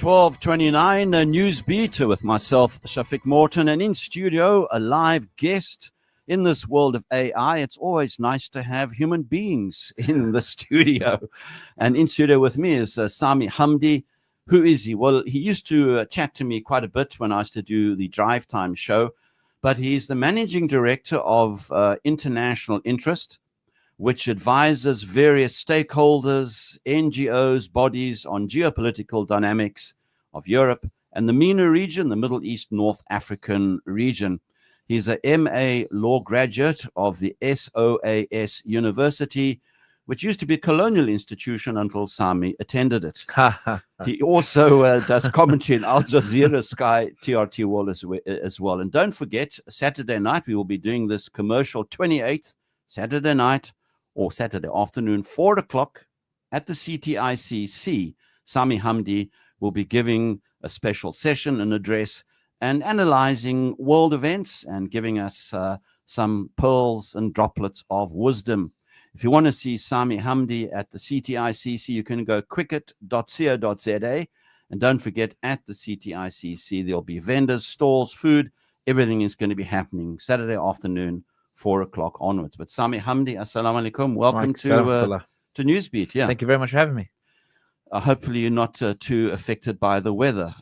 12:29, a newsbeat with myself, Shafiq Morton, and in studio, a live guest. In this world of AI, it's always nice to have human beings in the studio. And in studio with me is Samih Hamdi. Who is he? Well, he used to chat to me quite a bit when I used to do the Drive Time show, but he's the managing director of International Interest, which advises various stakeholders, NGOs, bodies on geopolitical dynamics of Europe and the MENA region, the Middle East, North African region. He's a MA law graduate of the SOAS University, which used to be a colonial institution until Sami attended it. He also does commentary in Al Jazeera, Sky, TRT World as well. And don't forget, Saturday night, we will be doing this commercial 28th, Saturday night, or Saturday afternoon, 4 o'clock at the CTICC. Samih Hamdi will be giving a special session, an address, and analyzing world events and giving us some pearls and droplets of wisdom. If you want to see Samih Hamdi at the CTICC, you can go cricket.co.za. And don't forget, at the CTICC, there'll be vendors, stalls, food. Everything is going to be happening Saturday afternoon, 4 o'clock onwards. But Samih Hamdi, assalamu alaikum. Welcome to Newsbeat. Yeah. Thank you very much for having me. Hopefully you're not too affected by the weather.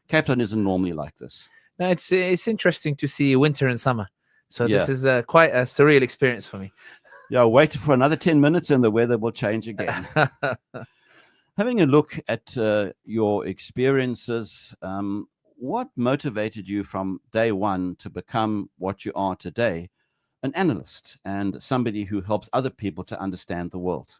Cape Town isn't normally like this. No, it's interesting to see winter and summer. So this is quite a surreal experience for me. Yeah, wait for another 10 minutes and the weather will change again. Having a look at your experiences, what motivated you from day one to become what you are today? An analyst and somebody who helps other people to understand the world?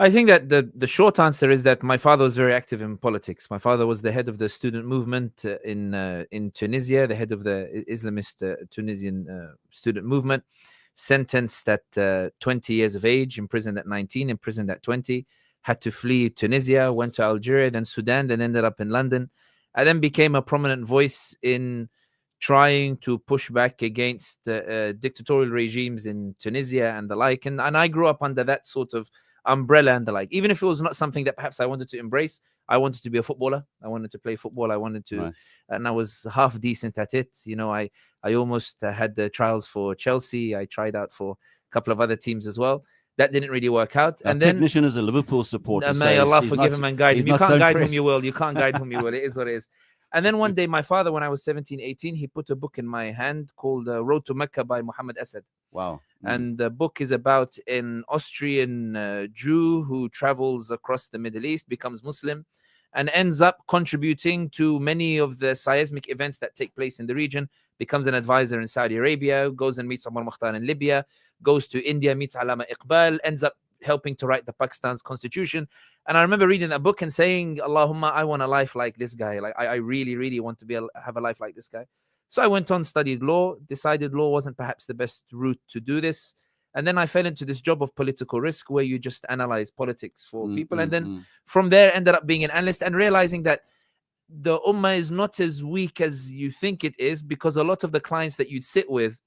I think that the short answer is that my father was very active in politics. My father was the head of the student movement in Tunisia, the head of the Islamist Tunisian student movement, sentenced at 20 years of age, imprisoned at 19, imprisoned at 20, had to flee Tunisia, went to Algeria, then Sudan, then ended up in London, and then became a prominent voice in trying to push back against dictatorial regimes in Tunisia and the like. And I grew up under that sort of umbrella and the like. Even if it was not something that perhaps I wanted to embrace, I wanted to be a footballer. I wanted to play football. I wanted to, right. And I was half decent at it. You know, I almost had the trials for Chelsea. I tried out for a couple of other teams as well. That didn't really work out. Our technician is a Liverpool supporter. May Allah forgive him and guide him. You can't guide whom you will. You can't guide whom you will. It is what it is. And then one day, my father, when I was 17, 18, he put a book in my hand called Road to Mecca by Muhammad Asad. Wow. And the book is about an Austrian Jew who travels across the Middle East, becomes Muslim, and ends up contributing to many of the seismic events that take place in the region, becomes an advisor in Saudi Arabia, goes and meets Omar Mukhtar in Libya, goes to India, meets Allama Iqbal, ends up helping to write the Pakistan's constitution. And I remember reading that book and saying, Allahumma, I want a life like this guy. Like I really, really want to have a life like this guy. So I went on, studied law, decided law wasn't perhaps the best route to do this. And then I fell into this job of political risk where you just analyze politics for people. And then from there ended up being an analyst and realizing that the ummah is not as weak as you think it is, because a lot of the clients that you'd sit with,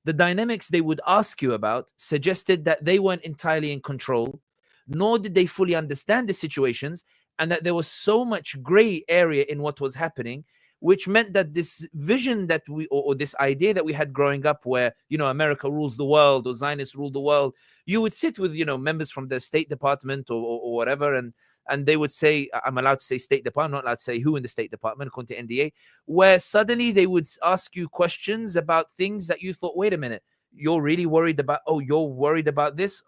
the dynamics they would ask you about suggested that they weren't entirely in control, nor did they fully understand the situations, and that there was so much gray area in what was happening, which meant that this vision that or this idea that we had growing up where, you know, America rules the world or Zionists rule the world, you would sit with, you know, members from the State Department or whatever, and they would say, I'm allowed to say State Department, not allowed to say who in the State Department, according to NDA, where suddenly they would ask you questions about things that you thought, wait a minute, you're really worried about, you're worried about this?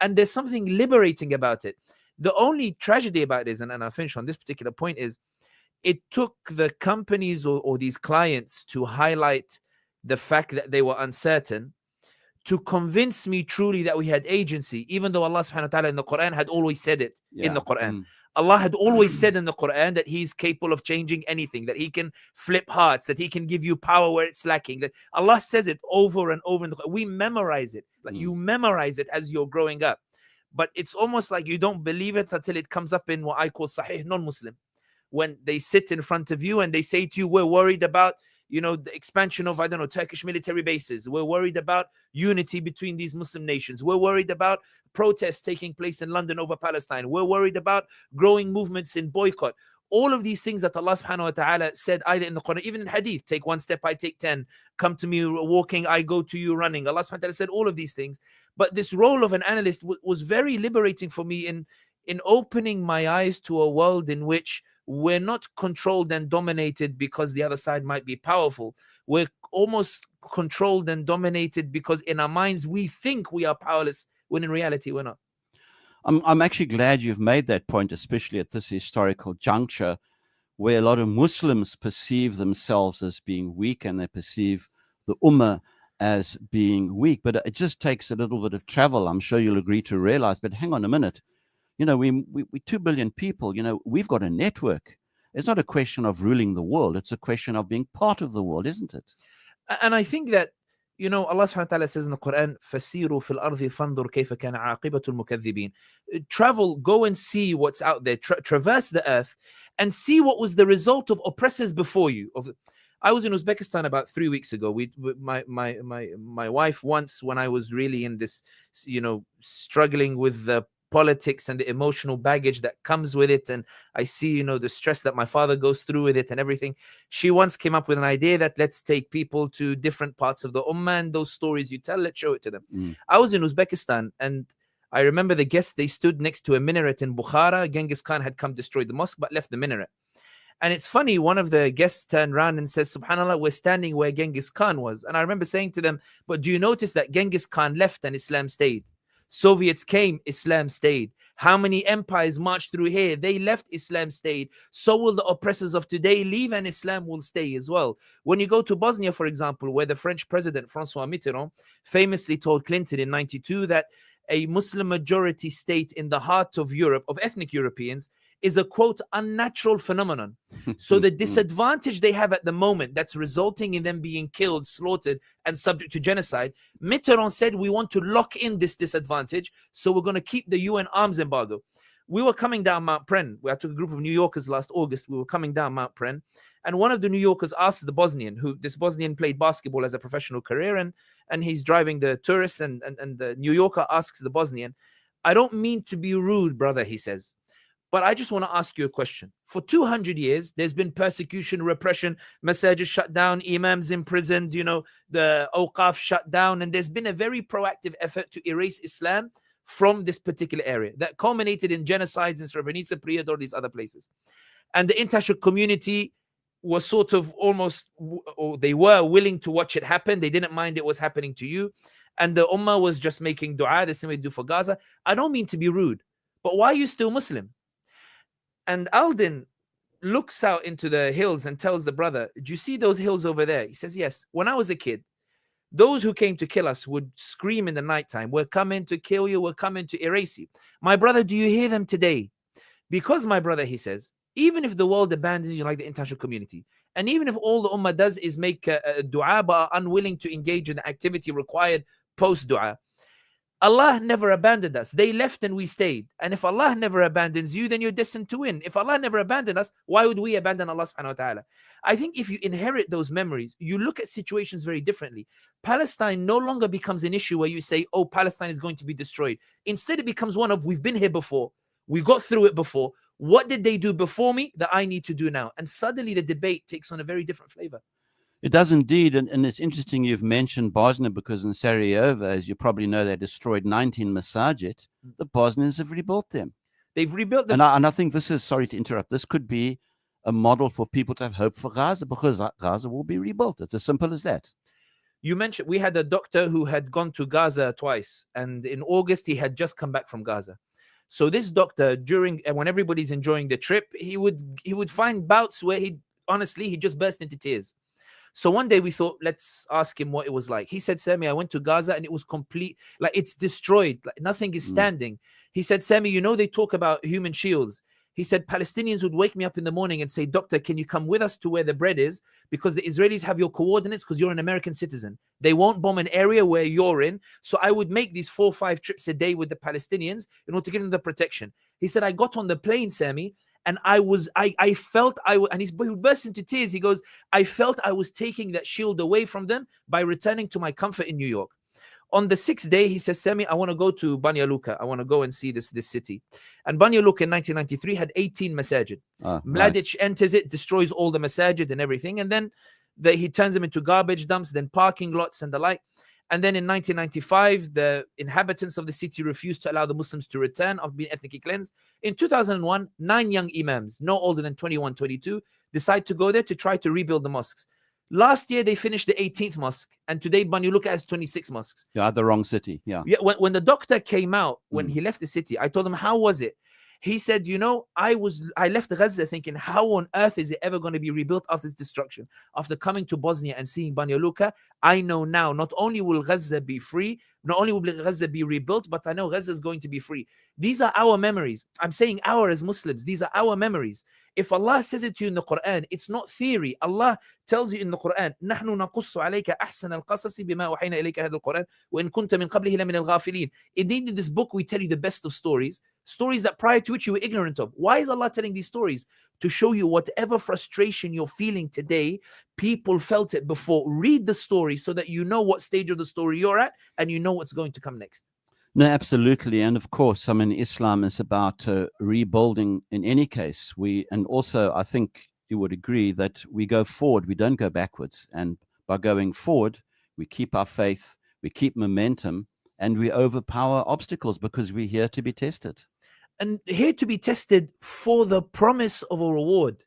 And there's something liberating about it. The only tragedy about this, and I'll finish on this particular point, is it took the companies or these clients to highlight the fact that they were uncertain to convince me truly that we had agency, even though Allah subhanahu wa ta'ala in the Quran had always said it in the Quran. Allah had always said in the Quran that He's capable of changing anything, that He can flip hearts, that He can give you power where it's lacking. That Allah says it over and over in the Quran. We memorize it. Like you memorize it as you're growing up. But it's almost like you don't believe it until it comes up in what I call Sahih non-Muslim. When they sit in front of you and they say to you, we're worried about, you know, the expansion of, I don't know, Turkish military bases. We're worried about unity between these Muslim nations. We're worried about protests taking place in London over Palestine. We're worried about growing movements in boycott. all of these things that Allah subhanahu wa ta'ala said either in the Quran, even in Hadith, take one step, I take 10, come to me walking, I go to you running. Allah subhanahu wa ta'ala said all of these things. But this role of an analyst was very liberating for me in opening my eyes to a world in which we're not controlled and dominated because the other side might be powerful. We're almost controlled and dominated because in our minds we think we are powerless when in reality we're not. I'm actually glad you've made that point, especially at this historical juncture where a lot of Muslims perceive themselves as being weak and they perceive the Ummah as being weak. But it just takes a little bit of travel, I'm sure you'll agree, to realize, but hang on a minute, you know, we 2 billion people, you know, we've got a network. It's not a question of ruling the world. It's a question of being part of the world, isn't it? And I think that, you know, Allah subhanahu wa ta'ala says in the Quran, فَسِيرُوا فِي الْأَرْضِ فَانْظُرْ كَيْفَ كَانَ عَاقِبَةُ الْمُكَذِّبِينَ. Travel, go and see what's out there, traverse the earth and see what was the result of oppressors before you. I was in Uzbekistan about 3 weeks ago. My wife once, when I was really in this, you know, struggling with the politics and the emotional baggage that comes with it, and I see, you know, the stress that my father goes through with it and everything, she once came up with an idea that let's take people to different parts of the Ummah and those stories you tell, let's show it to them. I was in Uzbekistan and I remember the guests, they stood next to a minaret in Bukhara. Genghis Khan had come, destroyed the mosque, but left the minaret. And it's funny, one of the guests turned around and says, subhanAllah, we're standing where Genghis Khan was. And I remember saying to them, but do you notice that Genghis Khan left and Islam stayed? Soviets came, Islam stayed. How many empires marched through here? They left, Islam stayed. So will the oppressors of today leave and Islam will stay as well. When you go to Bosnia, for example, where the French president, Francois Mitterrand, famously told Clinton in 92 that a Muslim majority state in the heart of Europe, of ethnic Europeans, is a, quote, unnatural phenomenon. So the disadvantage they have at the moment that's resulting in them being killed, slaughtered, and subject to genocide, Mitterrand said, we want to lock in this disadvantage, so we're going to keep the UN arms embargo. We were coming down Mount Pren. I took a group of New Yorkers last August. We were coming down Mount Pren, and one of the New Yorkers asked the Bosnian, this Bosnian played basketball as a professional career, and he's driving the tourists, and the New Yorker asks the Bosnian, I don't mean to be rude, brother, he says, but I just want to ask you a question. For 200 years, there's been persecution, repression, masajid shut down, imams imprisoned, you know, the awqaf shut down, and there's been a very proactive effort to erase Islam from this particular area that culminated in genocides in Srebrenica, Priyad, or these other places. And the international community was sort of almost, or they were willing to watch it happen. They didn't mind it was happening to you. And the Ummah was just making dua, the same way they do for Gaza. I don't mean to be rude, but why are you still Muslim? And Aldin looks out into the hills and tells the brother, do you see those hills over there? He says, yes. When I was a kid, those who came to kill us would scream in the nighttime, we're coming to kill you, we're coming to erase you. My brother, do you hear them today? Because, my brother, he says, even if the world abandons you like the international community, and even if all the Ummah does is make a dua but are unwilling to engage in the activity required post-dua, Allah never abandoned us. They left and we stayed. And if Allah never abandons you, then you're destined to win. If Allah never abandoned us, why would we abandon Allah subhanahu wa ta'ala? I think if you inherit those memories, you look at situations very differently. Palestine no longer becomes an issue where you say, oh, Palestine is going to be destroyed. Instead, it becomes one of, we've been here before. We got through it before. What did they do before me that I need to do now? And suddenly the debate takes on a very different flavor. It does indeed. And it's interesting you've mentioned Bosnia, because in Sarajevo, as you probably know, they destroyed 19 masajid. The Bosnians have rebuilt them. They've rebuilt them. And I think this is, sorry to interrupt, this could be a model for people to have hope for Gaza, because Gaza will be rebuilt. It's as simple as that. You mentioned we had a doctor who had gone to Gaza twice. And in August, he had just come back from Gaza. So this doctor, when everybody's enjoying the trip, he would find bouts where he just burst into tears. So one day we thought, let's ask him what it was like. He said, Sami, I went to Gaza and it was complete, like it's destroyed, like nothing is standing. He said, Sami, you know, they talk about human shields. He said, Palestinians would wake me up in the morning and say, doctor, can you come with us to where the bread is? Because the Israelis have your coordinates because you're an American citizen. They won't bomb an area where you're in. So I would make these 4 or 5 trips a day with the Palestinians in order to give them the protection. He said, I got on the plane, Sami, and I felt and he burst into tears. He goes, I felt I was taking that shield away from them by returning to my comfort in New York. On the 6th day, he says, Sami, I want to go to Banja Luka. I want to go and see this city. And Banja Luka in 1993 had 18 masajid. Mladic enters it, destroys all the masajid and everything. And then he turns them into garbage dumps, then parking lots and the like. And then in 1995, the inhabitants of the city refused to allow the Muslims to return after being ethnically cleansed. In 2001, 9 young imams, no older than 21, 22, decide to go there to try to rebuild the mosques. Last year, they finished the 18th mosque, and today Banja Luka has 26 mosques. Yeah, the wrong city. Yeah. When the doctor came out, when he left the city, I told him, how was it? He said, you know, I left Gaza thinking, how on earth is it ever going to be rebuilt after this destruction? After coming to Bosnia and seeing Banja Luka, I know now not only will Gaza be free, not only will Gaza be rebuilt, but I know Gaza is going to be free. These are our memories. I'm saying our as Muslims. These are our memories. If Allah says it to you in the Quran, it's not theory. Allah tells you in the Quran, نحن نقص عليك أحسن القصص بما أوحينا إليك هذا القرآن وإن كنت من قبله لمن الغافلين. Indeed, in this book, we tell you the best of stories that prior to which you were ignorant of. Why is Allah telling these stories? To show you whatever frustration you're feeling today, people felt it before. Read the story so that you know what stage of the story you're at and you know what's going to come next. No, absolutely. And of course, I mean, Islam is about rebuilding in any case. And also, I think you would agree that we go forward, we don't go backwards. And by going forward, we keep our faith, we keep momentum, and we overpower obstacles because we're here to be tested. And here to be tested for the promise of a reward.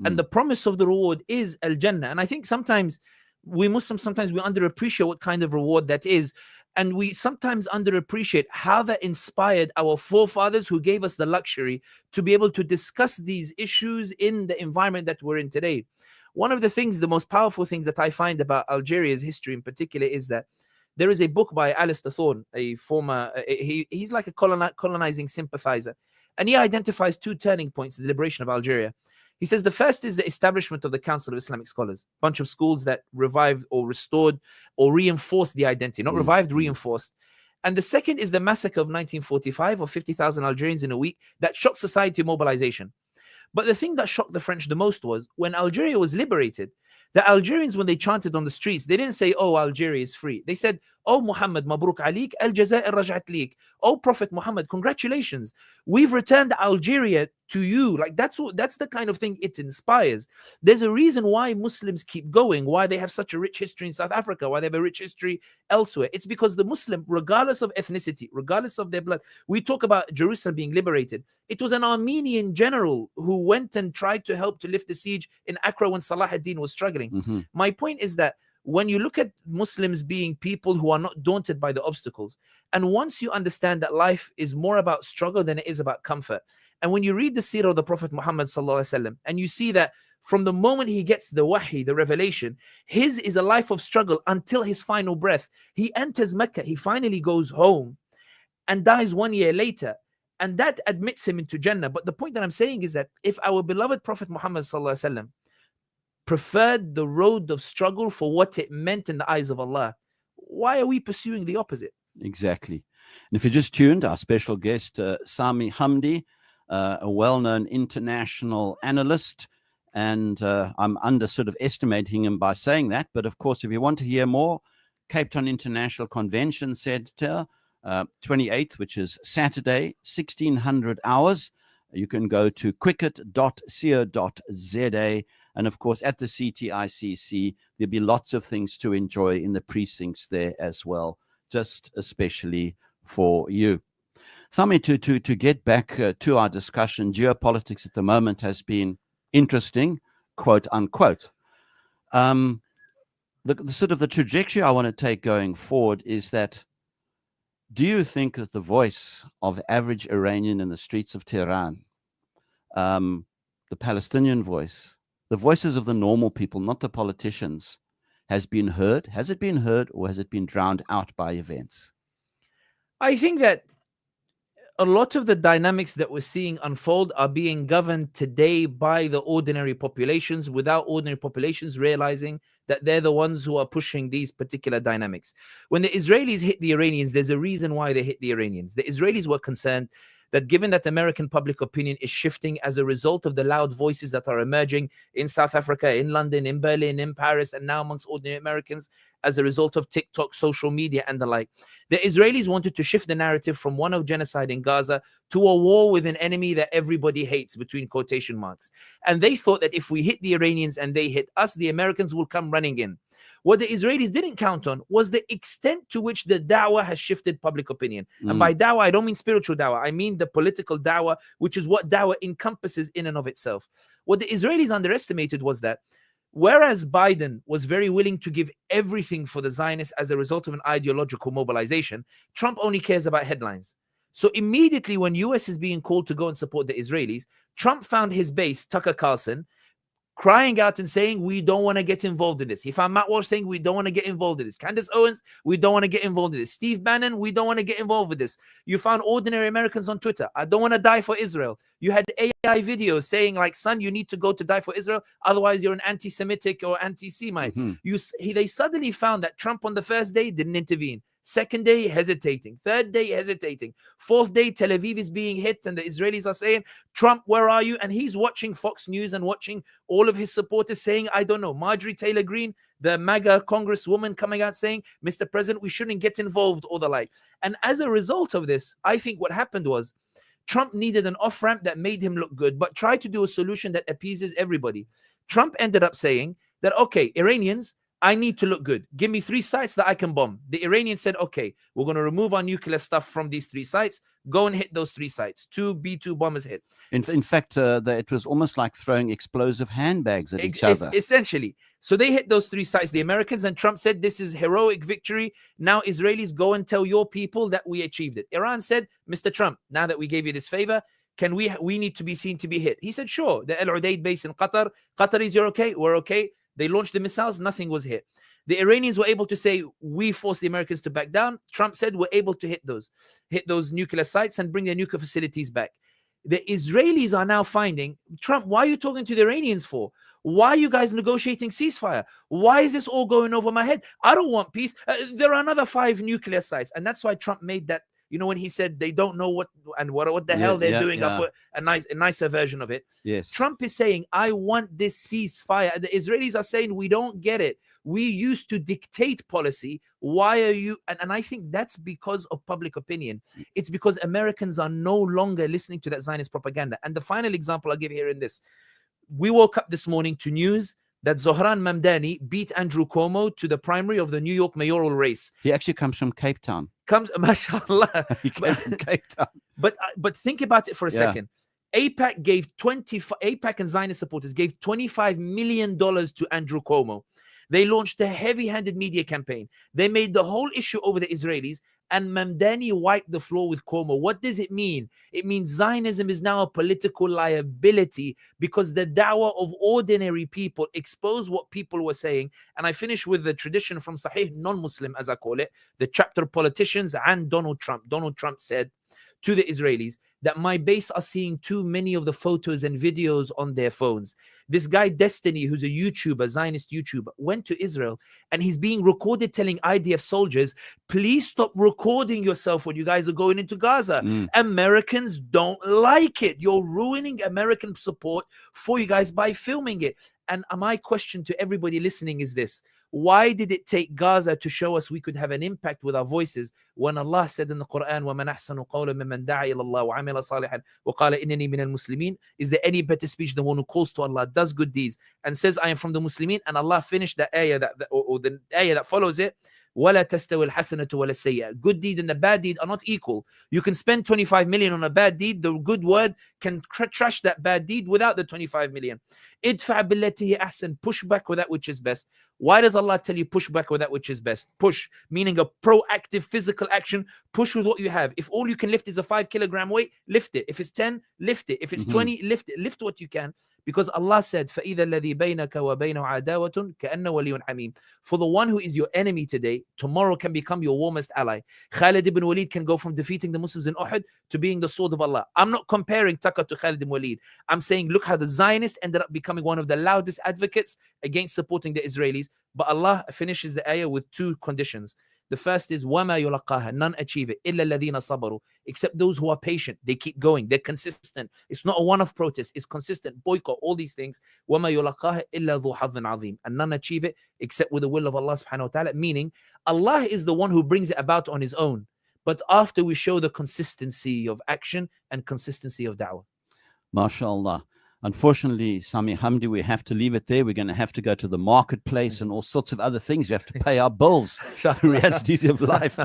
And the promise of the reward is Al-Jannah. And I think sometimes we Muslims, sometimes we underappreciate what kind of reward that is. And we sometimes underappreciate how that inspired our forefathers who gave us the luxury to be able to discuss these issues in the environment that we're in today. One of the things, the most powerful things that I find about Algeria's history in particular is that there is a book by Alistair Thorne, a former, he's like a colonizing sympathizer. And he identifies 2 turning points in the liberation of Algeria. He says the first is the establishment of the Council of Islamic Scholars, a bunch of schools that revived or restored or reinforced the identity, not revived, reinforced. And the second is the massacre of 1945 of 50,000 Algerians in a week that shocked society mobilization. But the thing that shocked the French the most was when Algeria was liberated, the Algerians, when they chanted on the streets, they didn't say, oh, Algeria is free. They said, oh, Muhammad, Mabruk Alik, Al Jazair Rajat Lik. Oh, Prophet Muhammad, congratulations. We've returned Algeria to you. Like that's the kind of thing it inspires. There's a reason why Muslims keep going, why they have such a rich history in South Africa, why they have a rich history elsewhere. It's because the Muslim, regardless of ethnicity, regardless of their blood, we talk about Jerusalem being liberated. It was an Armenian general who went and tried to help to lift the siege in Accra when Salah ad-Din was struggling. My point is that when you look at Muslims being people who are not daunted by the obstacles, and once you understand that life is more about struggle than it is about comfort, and when you read the seerah of the Prophet Muhammad ﷺ, and you see that from the moment he gets the wahi, the revelation, his is a life of struggle until his final breath. He enters Mecca, he finally goes home and dies 1 year later. And that admits him into Jannah. But the point that I'm saying is that if our beloved Prophet Muhammad ﷺ preferred the road of struggle for what it meant in the eyes of Allah, why are we pursuing the opposite? Exactly. And if you just tuned, our special guest, Samih Hamdi, a well-known international analyst, and I'm sort of estimating him by saying that. But of course, if you want to hear more, Cape Town International Convention Centre, 28th, which is Saturday, 1600 hours. You can go to quicket.co.za. And of course, at the CTICC, there'll be lots of things to enjoy in the precincts there as well, just especially for you. Sami, to get back to our discussion, geopolitics at the moment has been interesting, quote unquote. The sort of the trajectory I want to take going forward is that, do you think that the voice of the average Iranian in the streets of Tehran, the Palestinian voice, the voices of the normal people, not the politicians, has been heard? Has it been heard, or has it been drowned out by events? I think that a lot of the dynamics that we're seeing unfold are being governed today by the ordinary populations, without ordinary populations realizing that they're the ones who are pushing these particular dynamics. When the Israelis hit the Iranians, there's a reason why they hit the Iranians. The Israelis were concerned that given that American public opinion is shifting as a result of the loud voices that are emerging in South Africa, in London, in Berlin, in Paris, and now amongst ordinary Americans as a result of TikTok, social media, and the like, the Israelis wanted to shift the narrative from one of genocide in Gaza to a war with an enemy that everybody hates, between quotation marks. And they thought that if we hit the Iranians and they hit us, the Americans will come running in. What the Israelis didn't count on was the extent to which the dawah has shifted public opinion. And by dawah, I don't mean spiritual dawah. I mean the political dawah, which is what dawah encompasses in and of itself. What the Israelis underestimated was that whereas Biden was very willing to give everything for the Zionists as a result of an ideological mobilization, Trump only cares about headlines. So immediately when US is being called to go and support the Israelis, Trump found his base, Tucker Carlson, crying out and saying, we don't want to get involved in this. He found Matt Walsh saying, we don't want to get involved in this. Candace Owens, we don't want to get involved in this. Steve Bannon, we don't want to get involved with this. You found ordinary Americans on Twitter, I don't want to die for Israel. You had AI videos saying like, son, you need to go to die for Israel, otherwise you're an anti-Semitic or anti-Semite. They suddenly found that Trump on the first day didn't intervene. Second day, hesitating. Third day, hesitating. Fourth day, Tel Aviv is being hit and the Israelis are saying, Trump, where are you? And he's watching Fox News and watching all of his supporters saying, I don't know. Marjorie Taylor Greene, the MAGA congresswoman, coming out saying, Mr. President, we shouldn't get involved, or the like. And as a result of this, I think what happened was Trump needed an off-ramp that made him look good, but tried to do a solution that appeases everybody. Trump ended up saying that, okay, Iranians, I need to look good. Give me 3 sites that I can bomb. The Iranians said, okay, we're going to remove our nuclear stuff from these 3 sites. Go and hit those 3 sites. 2 B-2 bombers hit. In fact, it was almost like throwing explosive handbags at each other. Essentially. So they hit those 3 sites, the Americans, and Trump said, this is heroic victory. Now Israelis, go and tell your people that we achieved it. Iran said, Mr. Trump, now that we gave you this favor, can we need to be seen to be hit? He said, sure. The El Udeid base in Qatar. Qataris, you're okay? We're okay. They launched the missiles, nothing was hit. The Iranians were able to say, we forced the Americans to back down. Trump said, we're able to hit those nuclear sites and bring their nuclear facilities back. The Israelis are now finding, Trump, why are you talking to the Iranians for? Why are you guys negotiating ceasefire? Why is this all going over my head? I don't want peace. There are another 5 nuclear sites. And that's why Trump made that, you know, when he said they don't know what the hell they're doing. I put a nicer version of it. Yes. Trump is saying, I want this ceasefire. The Israelis are saying, we don't get it. We used to dictate policy. Why are you? And I think that's because of public opinion. It's because Americans are no longer listening to that Zionist propaganda. And the final example I'll give here in this. We woke up this morning to news that Zohran Mamdani beat Andrew Cuomo to the primary of the New York mayoral race. He actually comes from Cape Town. Mashallah. He came from Cape Town. But think about it for a second. AIPAC and Zionist supporters gave $25 million to Andrew Cuomo. They launched a heavy-handed media campaign. They made the whole issue over the Israelis, and Mamdani wiped the floor with Cuomo. What does it mean? It means Zionism is now a political liability because the dawah of ordinary people exposed what people were saying. And I finish with the tradition from Sahih non-Muslim, as I call it, the chapter politicians and Donald Trump. Donald Trump said to the Israelis that my base are seeing too many of the photos and videos on their phones. This guy Destiny, who's a YouTuber, Zionist YouTuber, went to Israel and he's being recorded telling IDF soldiers, please stop recording yourself when you guys are going into Gaza. Americans don't like it. You're ruining American support for you guys by filming it. And my question to everybody listening is this. Why did it take Gaza to show us we could have an impact with our voices when Allah said in the Quran, وَمَنْ أَحْسَنُ قَوْلًا مِمَّنْ دَعَا إِلَى اللَّهِ وَعَمِلَ صَالِحًا وَقَالَ إِنَّنِي مِنَ الْمُسْلِمِينَ? Is there any better speech than one who calls to Allah, does good deeds, and says, I am from the Muslimin? And Allah finished the ayah or the ayah that follows it. وَلَا تَسْتَوِي الْحَسَنَةُ وَلَا السَّيِّئَةُ. Good deed and the bad deed are not equal. You can spend 25 million on a bad deed. The good word can trash that bad deed without the 25 million. Idfa' billati hi ahsan. Push back with that which is best. Why does Allah tell you push back with that which is best? Push, meaning a proactive physical action. Push with what you have. If all you can lift is a 5 kilogram weight, lift it. If it's 10, lift it. If it's 20, lift it. Lift what you can. Because Allah said, فَإِذَا الَّذِي بَيْنَكَ وَبَيْنَهُ عَدَاوَةٌ كَأَنَّ وَلِيٌّ حَمِيمٌ. For the one who is your enemy today, tomorrow can become your warmest ally. Khalid ibn Walid can go from defeating the Muslims in Uhud to being the sword of Allah. I'm not comparing Tucker to Khalid ibn Walid. I'm saying, look how the Zionists ended up becoming one of the loudest advocates against supporting the Israelis. But Allah finishes the ayah with 2 conditions. The first is وَمَا يُلَقَّاهَا, none achieve it, إِلَّا الَّذِينَ صَبَرُوا, except those who are patient. They keep going, they're consistent. It's not a one-off protest, it's consistent, boycott, all these things. وَمَا يُلَقَّاهَا إِلَّا ذُو حَظٍّ عَظِيمٍ, and none achieve it except with the will of Allah subhanahu wa ta'ala, meaning Allah is the one who brings it about on his own. But after we show the consistency of action and consistency of da'wah. MashaAllah. Unfortunately, Samih Hamdi, we have to leave it there. We're going to have to go to the marketplace and all sorts of other things. We have to pay our bills, the realities of life.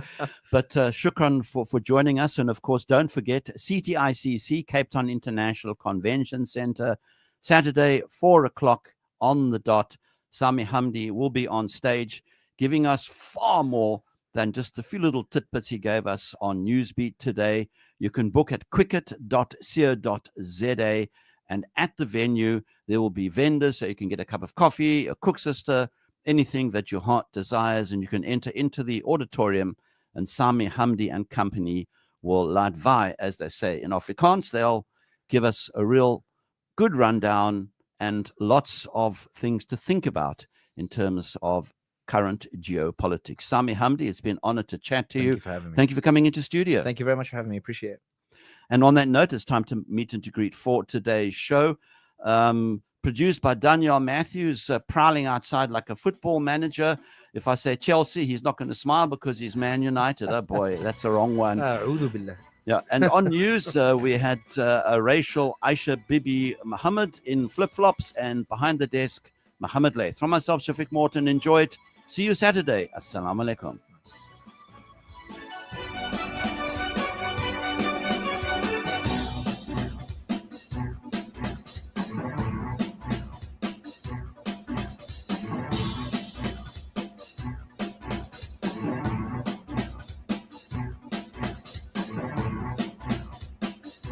But shukran for joining us. And of course, don't forget CTICC, Cape Town International Convention Center, Saturday, 4 o'clock on the dot. Samih Hamdi will be on stage giving us far more than just a few little tidbits he gave us on Newsbeat today. You can book at quicket.co.za. And at the venue, there will be vendors, so you can get a cup of coffee, a cook sister, anything that your heart desires, and you can enter into the auditorium, and Samih Hamdi and company will laat vai, as they say in Afrikaans. They'll give us a real good rundown and lots of things to think about in terms of current geopolitics. Samih Hamdi, it's been an honor to chat to you. Thank you for having me. Thank you for coming into studio. Thank you very much for having me. Appreciate it. And on that note, it's time to meet and to greet for today's show. Produced by Daniel Matthews, prowling outside like a football manager. If I say Chelsea, he's not going to smile because he's Man United. Oh boy, that's a wrong one. Yeah, and on news, we had a racial Aisha Bibi Muhammad in flip-flops, and behind the desk, Muhammad Laith. From myself, Shafiq Morton, enjoy it. See you Saturday. Assalamu alaikum.